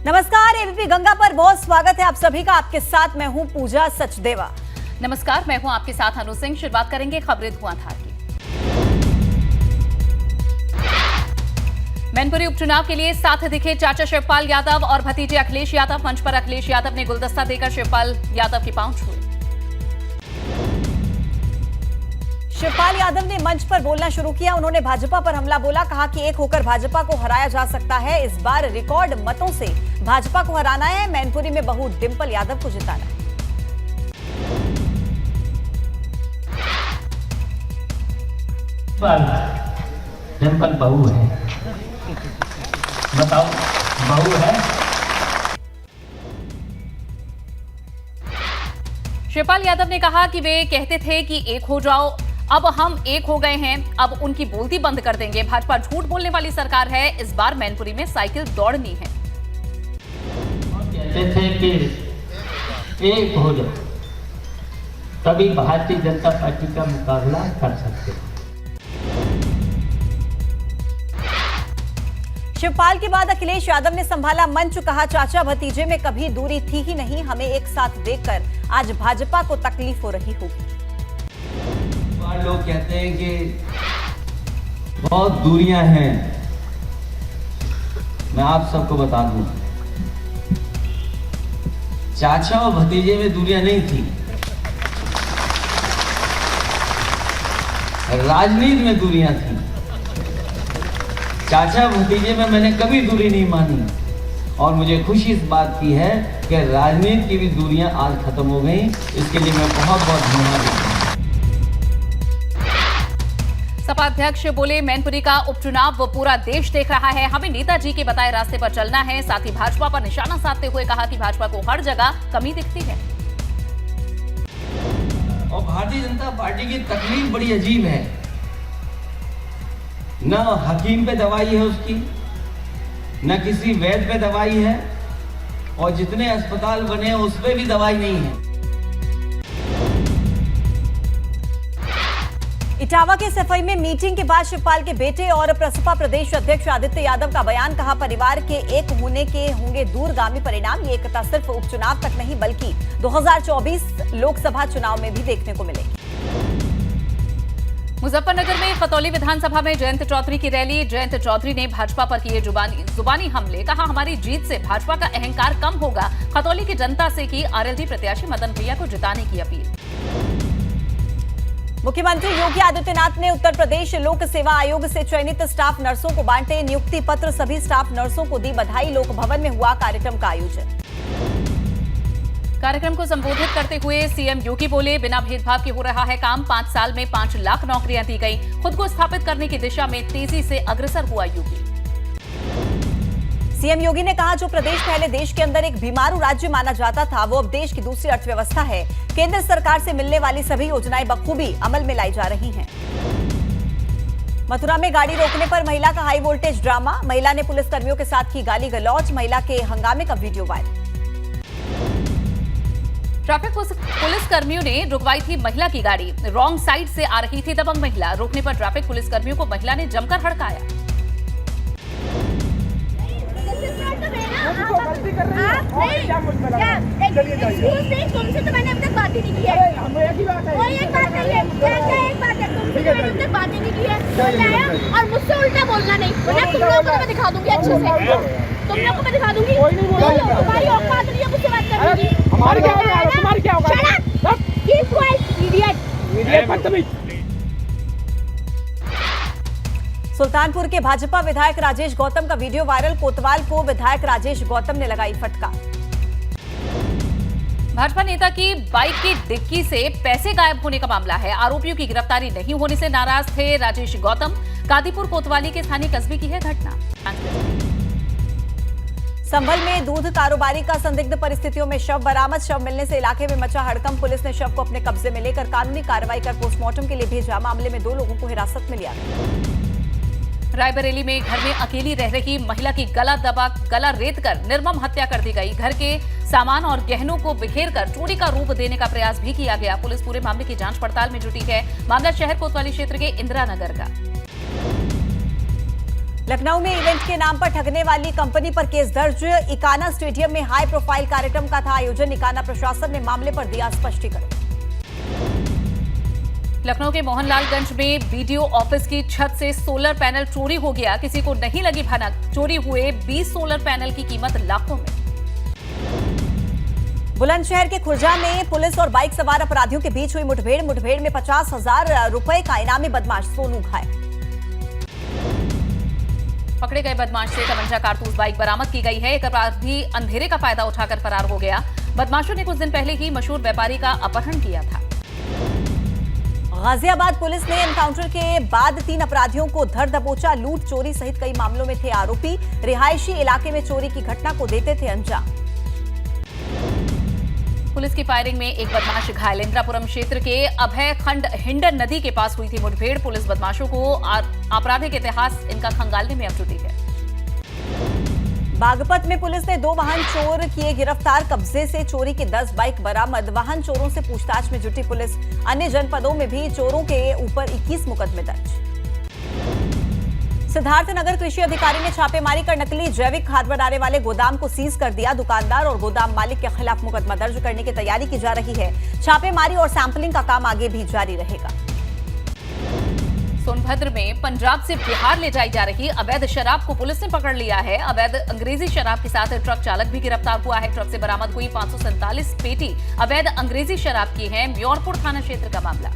नमस्कार, एबीपी गंगा पर बहुत स्वागत है आप सभी का। आपके साथ मैं हूं पूजा सचदेवा। नमस्कार, मैं हूं आपके साथ अनु सिंह। शुरुआत करेंगे खबरें धुआंधार की। मैनपुरी उपचुनाव के लिए साथ दिखे चाचा शिवपाल यादव और भतीजे अखिलेश यादव। मंच पर अखिलेश यादव ने गुलदस्ता देकर शिवपाल यादव की पांव छुए। शिवपाल यादव ने मंच पर बोलना शुरू किया। उन्होंने भाजपा पर हमला बोला, कहा कि एक होकर भाजपा को हराया जा सकता है। इस बार रिकॉर्ड मतों से भाजपा को हराना है। मैनपुरी में बहू डिंपल यादव को जिताना है। डिंपल बहू है, बताओ बहू है। शिवपाल यादव ने कहा कि वे कहते थे कि एक हो जाओ, अब हम एक हो गए हैं, अब उनकी बोलती बंद कर देंगे। भाजपा झूठ बोलने वाली सरकार है। इस बार मैनपुरी में साइकिल दौड़नी है। कहते थे कि एक हो जाओ, तभी भारतीय जनता पार्टी का मुकाबला कर सकते हैं। शिवपाल के बाद अखिलेश यादव ने संभाला मंच। कहा, चाचा भतीजे में कभी दूरी थी ही नहीं। हमें एक साथ देखकर आज भाजपा को तकलीफ हो रही होगी। लोग कहते हैं कि बहुत दूरियां हैं। मैं आप सबको बता दूं, चाचा और भतीजे में दूरियां नहीं थी, राजनीति में दूरियां थी। चाचा भतीजे में मैंने कभी दूरी नहीं मानी और मुझे खुशी इस बात की है कि राजनीति की भी दूरियां आज खत्म हो गई। इसके लिए मैं बहुत बहुत धन्यवाद देता हूं। सपा अध्यक्ष बोले, मैनपुरी का उपचुनाव वो पूरा देश देख रहा है। हमें नेताजी के बताए रास्ते पर चलना है। साथ ही भाजपा पर निशाना साधते हुए कहा कि भाजपा को हर जगह कमी दिखती है। और भारतीय जनता पार्टी की तकलीफ बड़ी अजीब है। न हकीम पे दवाई है उसकी, न किसी वैद्य पे दवाई है, और जितने अस्पताल बने हैं उस पे भी दवाई नहीं है। इटावा के सफाई में मीटिंग के बाद शिवपाल के बेटे और प्रसपा प्रदेश अध्यक्ष आदित्य यादव का बयान। कहा, परिवार के एक होने के होंगे दूरगामी परिणाम। ये एकता सिर्फ उपचुनाव तक नहीं बल्कि 2024 लोकसभा चुनाव में भी देखने को मिलेगी। मुजफ्फरनगर में खतौली विधानसभा में जयंत चौधरी की रैली। जयंत चौधरी ने भाजपा पर किए जुबानी हमले। कहा, हमारी जीत से भाजपा का अहंकार कम होगा। खतौली की जनता से की आरएलडी प्रत्याशी मदन भैया को जिताने की अपील। मुख्यमंत्री योगी आदित्यनाथ ने उत्तर प्रदेश लोक सेवा आयोग से चयनित स्टाफ नर्सों को बांटे नियुक्ति पत्र। सभी स्टाफ नर्सों को दी बधाई। लोक भवन में हुआ कार्यक्रम का आयोजन। कार्यक्रम को संबोधित करते हुए सीएम योगी बोले, बिना भेदभाव के हो रहा है काम। 5 साल में 5 लाख नौकरियां दी गई। खुद को स्थापित करने की दिशा में तेजी से अग्रसर हुआ यूपी। सीएम योगी ने कहा, जो प्रदेश पहले देश के अंदर एक बीमारू राज्य माना जाता था, वो अब देश की दूसरी अर्थव्यवस्था है। केंद्र सरकार से मिलने वाली सभी योजनाएं बखूबी अमल में लाई जा रही हैं। मथुरा में गाड़ी रोकने पर महिला का हाई वोल्टेज ड्रामा। महिला ने पुलिसकर्मियों के साथ की गाली गलौज। महिला के हंगामे का वीडियो वायरल। ट्रैफिक पुलिस कर्मियों ने रुकवाई थी महिला की गाड़ी। रॉन्ग साइड से आ रही थी दबंग महिला। रोकने पर ट्रैफिक पुलिस कर्मियों को महिला ने जमकर हड़काया। तुमसे तो मैंने अब तक बात ही नहीं की है। कोई एक बात नहीं है, एक बात है, तुमसे तो मैंने अब तक बात ही नहीं की है। और मुझसे उल्टा बोलना नहीं, वरना तुम लोगों को मैं दिखा दूंगी अच्छे से। तुम लोगों को मैं दिखा दूंगी। तुम्हारी औकात नहीं है मुझसे बात करने की। हमारी क्या होगा? तुम्हारी क्या होगा? Shut up! Keep quiet, idiot! Sultanpur के भाजपा विधायक राजेश गौतम का वीडियो वायरल। कोतवाल को विधायक राजेश गौतम ने लगाई फटकार। भाजपा नेता की बाइक की डिक्की से पैसे गायब होने का मामला है। आरोपियों की गिरफ्तारी नहीं होने से नाराज थे राजेश गौतम। कादीपुर कोतवाली के स्थानीय कस्बे की है घटना। संभल में दूध कारोबारी का संदिग्ध परिस्थितियों में शव बरामद। शव मिलने से इलाके में मचा हड़कंप। पुलिस ने शव को अपने कब्जे में लेकर कानूनी कार्रवाई कर पोस्टमार्टम के लिए भेजा। मामले में 2 लोगों को हिरासत में लिया। रायबरेली में घर में अकेली रह रही महिला की गला रेत कर निर्मम हत्या कर दी गई। घर के सामान और गहनों को बिखेर कर चोरी का रूप देने का प्रयास भी किया गया। पुलिस पूरे मामले की जांच पड़ताल में जुटी है। मामला शहर कोतवाली क्षेत्र के इंदिरा नगर का। लखनऊ में इवेंट के नाम पर ठगने वाली कंपनी पर केस दर्ज। इकाना स्टेडियम में हाई प्रोफाइल कार्यक्रम का था आयोजन। इकाना प्रशासन ने मामले पर दिया स्पष्टीकरण। लखनऊ के मोहनलालगंज में बीडीओ ऑफिस की छत से सोलर पैनल चोरी हो गया। किसी को नहीं लगी भनक। चोरी हुए 20 सोलर पैनल की कीमत लाखों में। बुलंदशहर के खुर्जा में पुलिस और बाइक सवार अपराधियों के बीच हुई मुठभेड़ में 50,000 रुपए का इनामी बदमाश सोनू घायल। पकड़े गए बदमाश से तमंचा कारतूस बाइक बरामद की गई है। एक अपराधी अंधेरे का फायदा उठाकर फरार हो गया। बदमाशों ने कुछ दिन पहले ही मशहूर व्यापारी का अपहरण किया था। गाजियाबाद पुलिस ने एनकाउंटर के बाद 3 अपराधियों को धर दबोचा। लूट चोरी सहित कई मामलों में थे आरोपी। रिहायशी इलाके में चोरी की घटना को देते थे अंजाम। पुलिस की फायरिंग में एक बदमाश घायल। इंद्रापुरम क्षेत्र के अभय खंड हिंडन नदी के पास हुई थी मुठभेड़। पुलिस बदमाशों को आपराधिक इतिहास इनका खंगालने में अब जुटी है। बागपत में पुलिस ने 2 वाहन चोर किए गिरफ्तार। कब्जे से चोरी के 10 बाइक बरामद। वाहन चोरों से पूछताछ में जुटी पुलिस। अन्य जनपदों में भी चोरों के ऊपर 21 मुकदमे दर्ज। सिद्धार्थनगर कृषि अधिकारी ने छापेमारी कर नकली जैविक खाद बनाने वाले गोदाम को सीज कर दिया। दुकानदार और गोदाम मालिक के खिलाफ मुकदमा दर्ज करने की तैयारी की जा रही है। छापेमारी और सैंपलिंग का काम आगे भी जारी रहेगा। सोनभद्र में पंजाब से बिहार ले जाई जा रही अवैध शराब को पुलिस ने पकड़ लिया है। अवैध अंग्रेजी शराब के साथ ट्रक चालक भी गिरफ्तार हुआ है। ट्रक से बरामद हुई 547 पेटी अवैध अंग्रेजी शराब की है। म्योरपुर थाना क्षेत्र का मामला।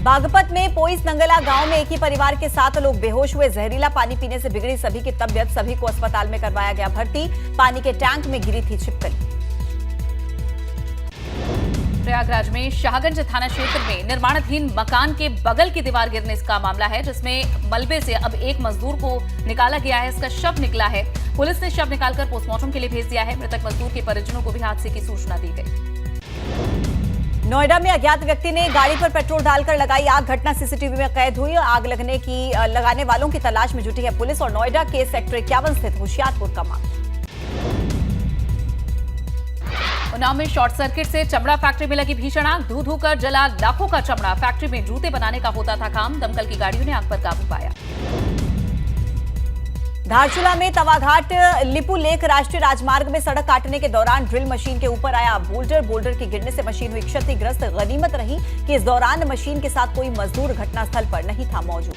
बागपत में पोइस नंगला गांव में एक ही परिवार के 7 लोग बेहोश हुए। जहरीला पानी पीने से बिगड़ी सभी की तबीयत। सभी को अस्पताल में करवाया गया भर्ती। पानी के टैंक में गिरी थी छिपकली। प्रयागराज में शाहगंज थाना क्षेत्र में निर्माणाधीन मकान के बगल की दीवार गिरने का मामला है, जिसमें मलबे से अब एक मजदूर को निकाला गया है। इसका शव निकला है। पुलिस ने शव निकालकर पोस्टमार्टम के लिए भेज दिया है। मृतक मजदूर के परिजनों को भी हादसे की सूचना दी गई। नोएडा में अज्ञात व्यक्ति ने गाड़ी पर पेट्रोल डालकर लगाई आग। घटना सीसीटीवी में कैद हुई। आग लगाने वालों की तलाश में जुटी है पुलिस। और नोएडा के सेक्टर 51 स्थित होशियारपुर का मामला। उन्नाव में शॉर्ट सर्किट से चमड़ा फैक्ट्री में लगी भीषण आग। धू धू कर जला लाखों का चमड़ा। फैक्ट्री में जूते बनाने का होता था काम। दमकल की गाड़ियों ने आग पर काबू पाया। धारचूला में तवाघाट लिपू लेक राष्ट्रीय राजमार्ग में सड़क काटने के दौरान ड्रिल मशीन के ऊपर आया बोल्डर के गिरने से मशीन हुई क्षतिग्रस्त। गनीमत रही कि इस दौरान मशीन के साथ कोई मजदूर घटनास्थल पर नहीं था मौजूद।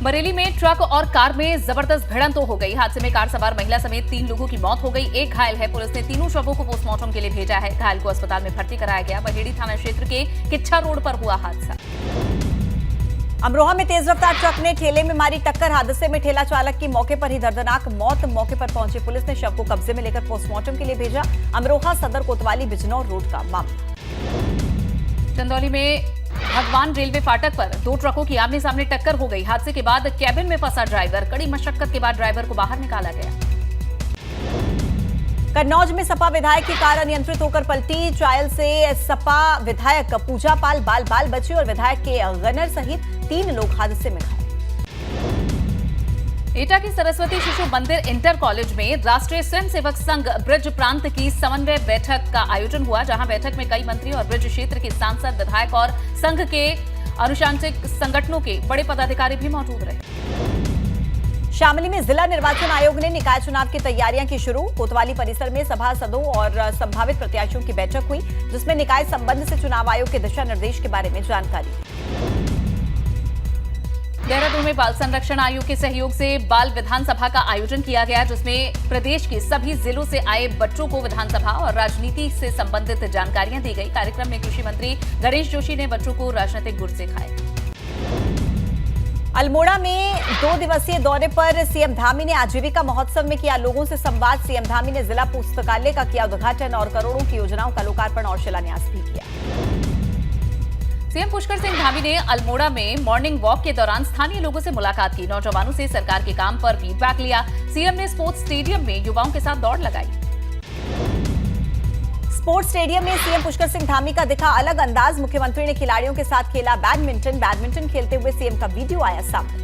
बरेली में ट्रक और कार में जबरदस्त भिड़ंत हो गई। हादसे में कार सवार महिला समेत 3 लोगों की मौत हो गई। एक घायल है। पुलिस ने तीनों शवों को पोस्टमार्टम के लिए भेजा है। घायल को अस्पताल में भर्ती कराया गया। बहेड़ी थाना क्षेत्र के किच्छा रोड पर हुआ हादसा। अमरोहा में तेज रफ्तार ट्रक ने ठेले में मारी टक्कर। हादसे में ठेला चालक की मौके पर ही दर्दनाक मौत। मौके पर पहुंची पुलिस ने शव को कब्जे में लेकर पोस्टमार्टम के लिए भेजा। अमरोहा सदर कोतवाली बिजनौर रोड का मामला। चंदौली में भगवान रेलवे फाटक पर 2 ट्रकों की आमने सामने टक्कर हो गई। हादसे के बाद कैबिन में फंसा ड्राइवर। कड़ी मशक्कत के बाद ड्राइवर को बाहर निकाला गया। कन्नौज में सपा विधायक की कार अनियंत्रित होकर पलटी। ट्रायल से सपा विधायक पूजा पाल बाल बचे और विधायक के गनर सहित 3 लोग हादसे में घायल। एटा की सरस्वती शिशु मंदिर इंटर कॉलेज में राष्ट्रीय स्वयंसेवक संघ ब्रज प्रांत की समन्वय बैठक का आयोजन हुआ, जहां बैठक में कई मंत्री और ब्रज क्षेत्र के सांसद, विधायक और संघ के अनुशासनिक संगठनों के बड़े पदाधिकारी भी मौजूद रहे। शामली में जिला निर्वाचन आयोग ने निकाय चुनाव की तैयारियां की शुरू। कोतवाली परिसर में सभासदों और संभावित प्रत्याशियों की बैठक हुई, जिसमें निकाय संबंध से चुनाव आयोग के दिशा निर्देश के बारे में जानकारी। देहरादून में बाल संरक्षण आयोग के सहयोग से बाल विधानसभा का आयोजन किया गया, जिसमें प्रदेश के सभी जिलों से आए बच्चों को विधानसभा और राजनीति से संबंधित जानकारियां दी गई। कार्यक्रम में कृषि मंत्री गणेश जोशी ने बच्चों को राजनीतिक गुर सिखाए। अल्मोड़ा में 2 दिवसीय दौरे पर सीएम धामी ने आजीविका महोत्सव में किया लोगों से संवाद। सीएम धामी ने जिला पुस्तकालय का किया उद्घाटन और करोड़ों की योजनाओं का लोकार्पण और शिलान्यास भी किया। सीएम पुष्कर सिंह धामी ने अल्मोड़ा में मॉर्निंग वॉक के दौरान स्थानीय लोगों से मुलाकात की। नौजवानों से सरकार के काम पर फीडबैक लिया। सीएम ने स्पोर्ट्स स्टेडियम में युवाओं के साथ दौड़ लगाई। स्पोर्ट्स स्टेडियम में सीएम पुष्कर सिंह धामी का दिखा अलग अंदाज। मुख्यमंत्री ने खिलाड़ियों के साथ खेला बैडमिंटन खेलते हुए सीएम का वीडियो आया सामने।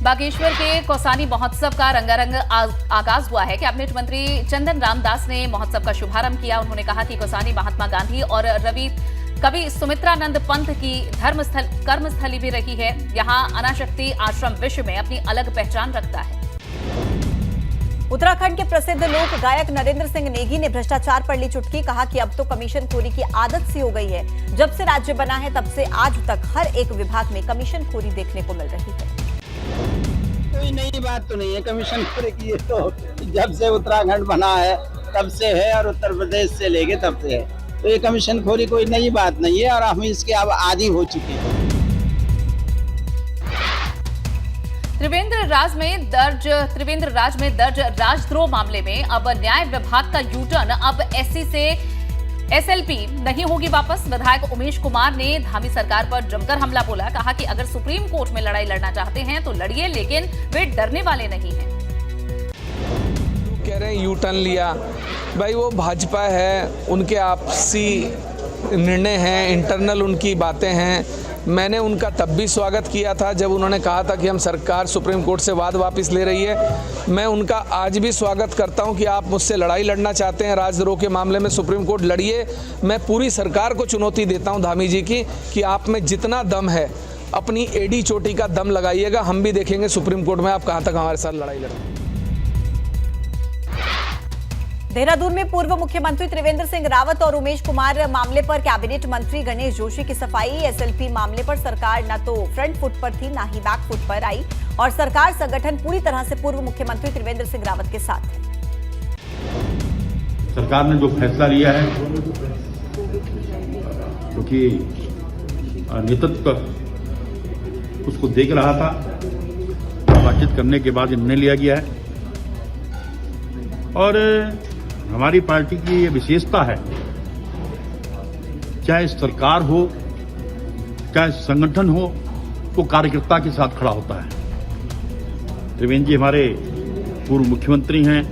बागेश्वर के कौसानी महोत्सव का रंगारंग आगाज हुआ है। कैबिनेट मंत्री चंदन रामदास ने महोत्सव का शुभारंभ किया। उन्होंने कहा कि कौसानी महात्मा गांधी और कवि सुमित्रानंद पंत की कर्मस्थली भी रही है। यहाँ अनाशक्ति आश्रम विश्व में अपनी अलग पहचान रखता है। उत्तराखंड के प्रसिद्ध लोक गायक नरेंद्र सिंह नेगी ने भ्रष्टाचार पर ली चुटकी। कहा कि अब तो कमीशनखोरी की आदत सी हो गई है। जब से राज्य बना है तब से आज तक हर एक विभाग में कमीशनखोरी देखने को मिल रही है। कोई नई बात तो नहीं है कमीशनखोरी की, ये तो जब से उत्तराखंड बना है तब से है और उत्तर प्रदेश से लेके तब से है। तो ये कमीशनखोरी कोई नई बात नहीं है और हम इसके अब आदी हो चुके हैं। त्रिवेंद्र राज में दर्ज राजद्रोह मामले में अब न्याय विभाग का यूटर्न। अब एससी से एसएलपी नहीं होगी वापस। विधायक उमेश कुमार ने धामी सरकार पर जमकर हमला बोला। कहा कि अगर सुप्रीम कोर्ट में लड़ाई लड़ना चाहते हैं तो लड़िए, लेकिन वे डरने वाले नहीं हैं। कह रहे हैं यू टर्न लिया, भाई वो भाजपा है, उनके आपसी निर्णय हैं, इंटरनल उनकी बातें हैं। मैंने उनका तब भी स्वागत किया था जब उन्होंने कहा था कि हम सरकार सुप्रीम कोर्ट से वाद वापस ले रही है। मैं उनका आज भी स्वागत करता हूं कि आप मुझसे लड़ाई लड़ना चाहते हैं राजद्रोह के मामले में, सुप्रीम कोर्ट लड़िए। मैं पूरी सरकार को चुनौती देता हूं धामी जी की कि आप में जितना दम है अपनी एडी चोटी का दम लगाइएगा। हम भी देखेंगे सुप्रीम कोर्ट में आप कहां तक हमारे साथ लड़ाई लड़ें। देहरादून में पूर्व मुख्यमंत्री त्रिवेंद्र सिंह रावत और उमेश कुमार मामले पर कैबिनेट मंत्री गणेश जोशी की सफाई। एसएलपी मामले पर सरकार न तो फ्रंट फुट पर थी, न ही बैक फुट पर आई और सरकार संगठन पूरी तरह से पूर्व मुख्यमंत्री त्रिवेंद्र सिंह रावत के साथ है। सरकार ने जो फैसला लिया है, क्योंकि नेतृत्व उसको देख रहा था, बातचीत करने के बाद निर्णय लिया गया है और हमारी पार्टी की ये विशेषता है, चाहे सरकार हो चाहे संगठन हो, वो कार्यकर्ता के साथ खड़ा होता है। त्रिवेंद्र जी हमारे पूर्व मुख्यमंत्री हैं,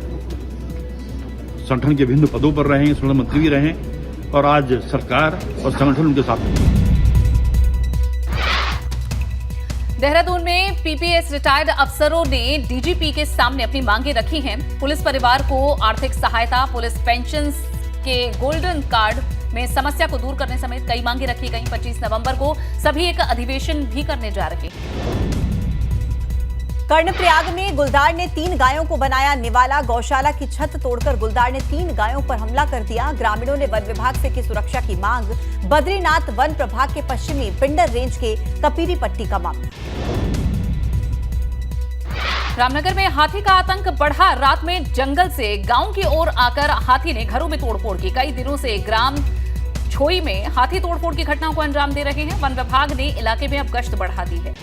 संगठन के विभिन्न पदों पर रहे, संगठन मंत्री भी रहे और आज सरकार और संगठन उनके साथ है। देहरादून में पीपीएस रिटायर्ड अफसरों ने डीजीपी के सामने अपनी मांगें रखी हैं। पुलिस परिवार को आर्थिक सहायता, पुलिस पेंशन के गोल्डन कार्ड में समस्या को दूर करने समेत कई मांगें रखी गई। 25 नवंबर को सभी एक अधिवेशन भी करने जा रहे हैं। कर्णप्रयाग में गुलदार ने 3 गायों को बनाया निवाला। गौशाला की छत तोड़कर गुलदार ने 3 गायों पर हमला कर दिया। ग्रामीणों ने वन विभाग से की सुरक्षा की मांग। बद्रीनाथ वन प्रभाग के पश्चिमी पिंडर रेंज के कपीरी पट्टी का मामला। रामनगर में हाथी का आतंक बढ़ा। रात में जंगल से गांव की ओर आकर हाथी ने घरों में तोड़फोड़ की। कई दिनों से ग्राम छोई में हाथी तोड़फोड़ की घटनाओं को अंजाम दे रहे हैं। वन विभाग ने इलाके में अब गश्त बढ़ा दी है।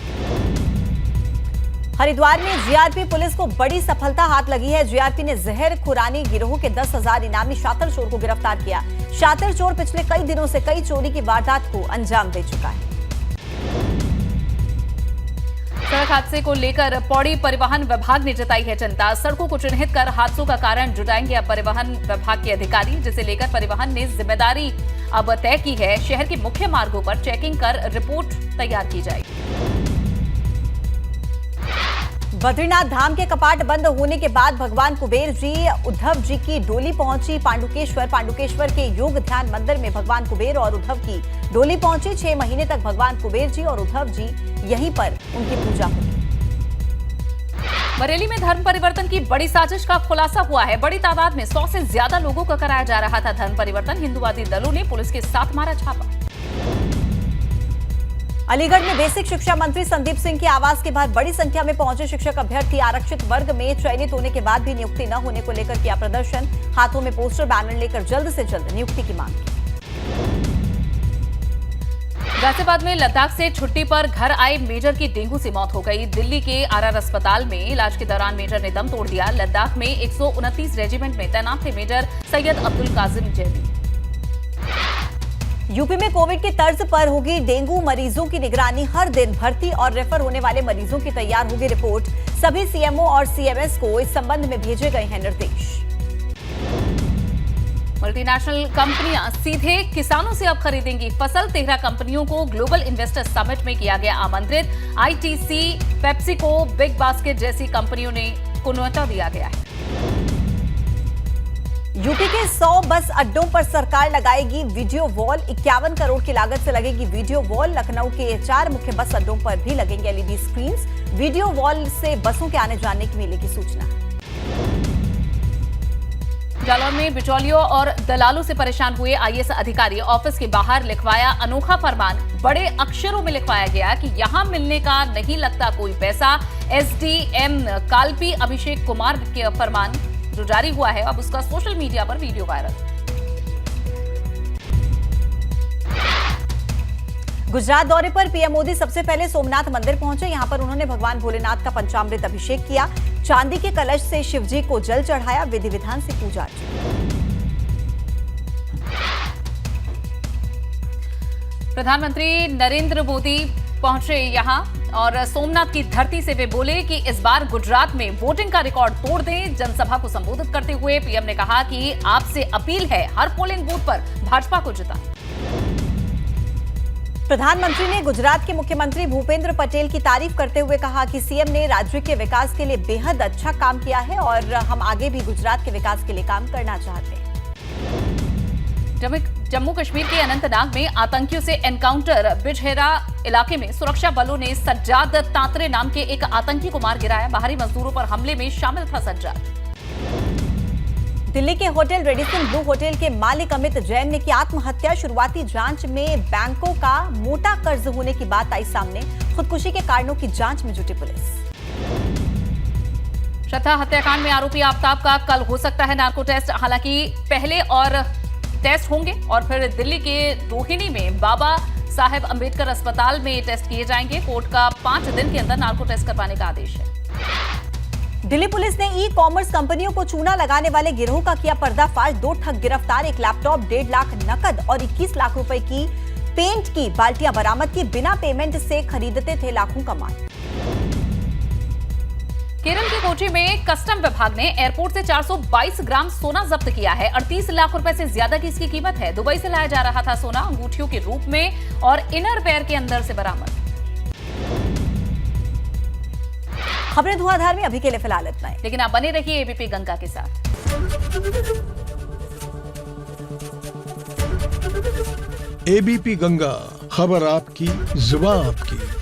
हरिद्वार में जीआरपी पुलिस को बड़ी सफलता हाथ लगी है। जीआरपी ने जहर खुरानी गिरोह के 10,000 इनामी शातिर चोर को गिरफ्तार किया। शातिर चोर पिछले कई दिनों से कई चोरी की वारदात को अंजाम दे चुका है। सड़क हादसे को लेकर पौड़ी परिवहन विभाग ने जताई है चिंता। सड़कों को चिन्हित कर हादसों का कारण जुटाएंगे अब परिवहन विभाग के अधिकारी, जिसे लेकर परिवहन ने जिम्मेदारी अब तय की है। शहर के मुख्य मार्गों पर चेकिंग कर रिपोर्ट तैयार की जाएगी। बद्रीनाथ धाम के कपाट बंद होने के बाद भगवान कुबेर जी, उद्धव जी की डोली पहुंची पांडुकेश्वर। पांडुकेश्वर के योग ध्यान मंदिर में भगवान कुबेर और उद्धव की डोली पहुंची। 6 महीने तक भगवान कुबेर जी और उद्धव जी यहीं पर उनकी पूजा होगी। बरेली में धर्म परिवर्तन की बड़ी साजिश का खुलासा हुआ है। बड़ी तादाद में 100 से ज्यादा लोगों का कराया जा रहा था धर्म परिवर्तन। हिंदुवादी दलों ने पुलिस के साथ मारा छापा। अलीगढ़ में बेसिक शिक्षा मंत्री संदीप सिंह के आवास के बाहर बड़ी संख्या में पहुंचे शिक्षक अभ्यर्थी। आरक्षित वर्ग में चयनित होने के बाद भी नियुक्ति न होने को लेकर किया प्रदर्शन। हाथों में पोस्टर बैनर लेकर जल्द से जल्द नियुक्ति की मांग की। गाजियाबाद में लद्दाख से छुट्टी पर घर आए मेजर की डेंगू से मौत हो गई। दिल्ली के आरआर अस्पताल में इलाज के दौरान मेजर ने दम तोड़ दिया। लद्दाख में 129 रेजिमेंट में तैनात थे मेजर सैयद अब्दुल काजिम जैदी। यूपी में कोविड की तर्ज पर होगी डेंगू मरीजों की निगरानी। हर दिन भर्ती और रेफर होने वाले मरीजों की तैयार होगी रिपोर्ट। सभी सीएमओ और सीएमएस को इस संबंध में भेजे गए हैं निर्देश। मल्टीनेशनल कंपनियां सीधे किसानों से अब खरीदेंगी फसल। 13 कंपनियों को ग्लोबल इन्वेस्टर समिट में किया गया आमंत्रित। आईटीसी, पेप्सिको, बिग बास्केट जैसी कंपनियों को न्योता दिया गया है। यूपी के 100 बस अड्डों पर सरकार लगाएगी वीडियो वॉल। 51 करोड़ की लागत से लगेगी वीडियो वॉल। लखनऊ के 4 मुख्य बस अड्डों पर भी लगेंगे एलईडी स्क्रीन्स। वीडियो वॉल से बसों के आने जाने की मिलेगी सूचना। जालौर में बिचौलियों और दलालों से परेशान हुए आईएएस अधिकारी ऑफिस के बाहर लिखवाया अनोखा फरमान। बड़े अक्षरों में लिखवाया गया कि यहां मिलने का नहीं लगता कोई पैसा। एसडीएम कालपी अभिषेक कुमार के फरमान जो जारी हुआ है, अब उसका सोशल मीडिया पर वीडियो वायरल। गुजरात दौरे पर पीएम मोदी सबसे पहले सोमनाथ मंदिर पहुंचे। यहां पर उन्होंने भगवान भोलेनाथ का पंचामृत अभिषेक किया। चांदी के कलश से शिवजी को जल चढ़ाया। विधि विधान से पूजा अर्चना। प्रधानमंत्री नरेंद्र मोदी पहुंचे यहां और सोमनाथ की धरती से वे बोले कि इस बार गुजरात में वोटिंग का रिकॉर्ड तोड़ दें। जनसभा को संबोधित करते हुए पीएम ने कहा कि आपसे अपील है, हर पोलिंग बूथ पर भाजपा को जिताएं। प्रधानमंत्री ने गुजरात के मुख्यमंत्री भूपेंद्र पटेल की तारीफ करते हुए कहा कि सीएम ने राज्य के विकास के लिए बेहद अच्छा काम किया है और हम आगे भी गुजरात के विकास के लिए काम करना चाहते हैं। जम्मू कश्मीर के अनंतनाग में आतंकियों से एनकाउंटर। बिजहेरा इलाके में सुरक्षा बलों ने सज्जाद तांतरे नाम के एक आतंकी को मार गिराया। बाहरी मजदूरों पर हमले में शामिल था सज्जाद। दिल्ली के होटल रेडिसन ब्लू होटल के मालिक अमित जैन ने की आत्महत्या। शुरुआती जांच में बैंकों का मोटा कर्ज होने की बात आई सामने। खुदकुशी के कारणों की जांच में जुटी पुलिस। श्रद्धा हत्याकांड में आरोपी आफ्ताब का कल हो सकता है नार्को टेस्ट। हालांकि पहले और टेस्ट होंगे और फिर दिल्ली के रोहिणी में बाबा साहेब अंबेडकर अस्पताल में टेस्ट किए जाएंगे। कोर्ट का 5 दिन के अंदर नार्को टेस्ट करवाने का आदेश है। दिल्ली पुलिस ने ई कॉमर्स कंपनियों को चूना लगाने वाले गिरोह का किया पर्दाफाश। 2 ठग गिरफ्तार। 1 लैपटॉप, 1.5 लाख नकद और 21 लाख रुपए की पेंट की बाल्टियां बरामद की। बिना पेमेंट से खरीदते थे लाखों का माल। केरल के कोची में कस्टम विभाग ने एयरपोर्ट से 422 ग्राम सोना जब्त किया है। 38 लाख रुपए से ज्यादा की इसकी कीमत है। दुबई से लाया जा रहा था सोना अंगूठियों के रूप में और इनर पैर के अंदर से बरामद। खबरें धुआंधार में अभी के लिए फिलहाल इतना ही, लेकिन आप बने रहिए एबीपी गंगा के साथ। एबीपी गंगा, खबर आपकी, जुबान आपकी।